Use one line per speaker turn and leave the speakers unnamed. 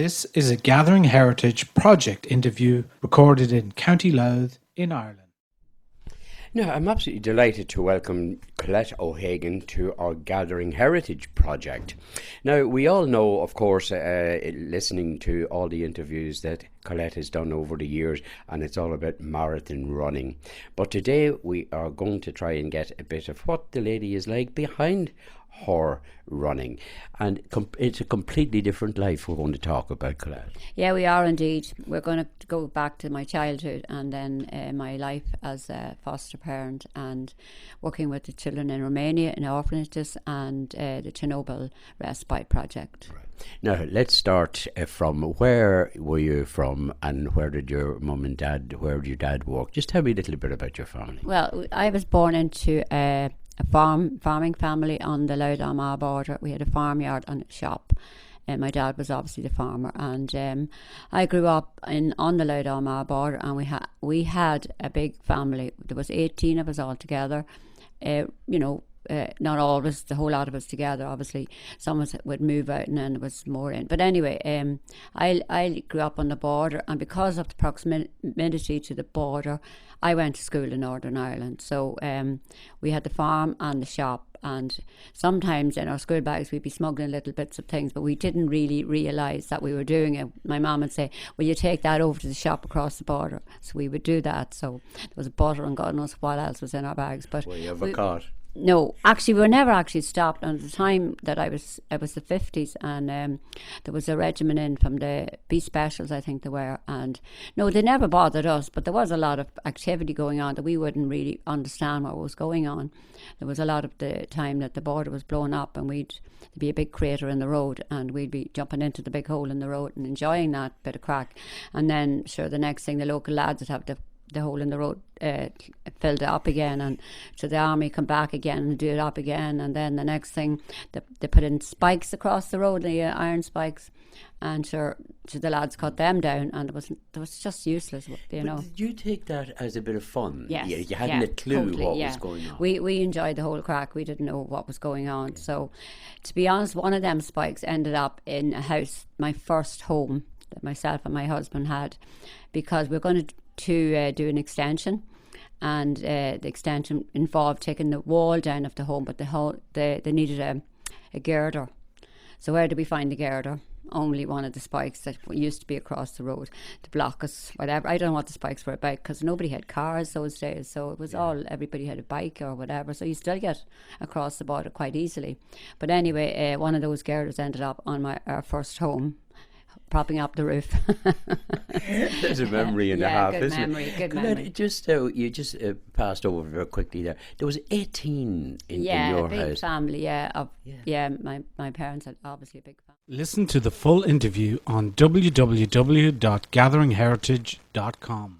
This is a Gathering Heritage project interview recorded in County Louth in Ireland.
Now, I'm absolutely delighted to welcome Collette O'Hagan to our Gathering Heritage project. Now, we all know, of course, listening to all the interviews that Collette has done over the years, and it's all about marathon running. But today we are going to try and get a bit of what the lady is like behind her running, and it's a completely different life we're going to talk about, Collette.
Yeah, we are indeed. We're going to go back to my childhood and then my life as a foster parent and working with the children in Romania in orphanages and the Chernobyl Respite Project.
Right. Now, let's start from where were you from and where did your mum and dad, where did your dad work? Just tell me a little bit about your family.
Well, I was born into a farming family on the Louth Armagh border. We had a farmyard and a shop. And my dad was obviously the farmer, and I grew up on the Louth Armagh border, and we had a big family. There was 18 of us all together. Not always the whole lot of us together. Obviously, some of us would move out, and then there was more in. But anyway, I grew up on the border, and because of the proximity to the border, I went to school in Northern Ireland. So we had the farm and the shop. And sometimes in our school bags we'd be smuggling little bits of things, but we didn't really realise that we were doing it. My mum would say, "Will you take that over to the shop across the border?" So we would do that. So there was butter and God knows what else was in our bags. But
were you ever caught?
No, actually, we were never actually stopped. And at the time that I was the 50s, and there was a regiment in from the B Specials, I think they were. And no, they never bothered us, but there was a lot of activity going on that we wouldn't really understand what was going on. There was a lot of the time that the border was blown up, and there'd be a big crater in the road, and we'd be jumping into the big hole in the road and enjoying that bit of crack. And then, sure, the next thing, the local lads would have the hole in the road filled up again, and so the army come back again and do it up again, and then the next thing they put in spikes across the road, the iron spikes, and sure, so the lads cut them down, and it was just useless, you know.
Did you take that as a bit of fun?
Yes,
you hadn't a clue
totally,
what was going on.
We enjoyed the whole crack. We didn't know what was going on. So to be honest, one of them spikes ended up in a house, my first home that myself and my husband had, because we were going to do an extension, and the extension involved taking the wall down of the home, but they needed a girder. So where did we find the girder? Only one of the spikes that used to be across the road to block us, whatever. I don't know what the spikes were about, because nobody had cars those days, so it was everybody had a bike or whatever, so you still get across the border quite easily. But anyway, one of those girders ended up on our first home, propping up the roof.
There's a memory and a half, isn't
it? Good
memory. You just passed over very quickly there. There was 18 in your
big
house.
Family, my parents had obviously a big family.
Listen to the full interview on www.gatheringheritage.com.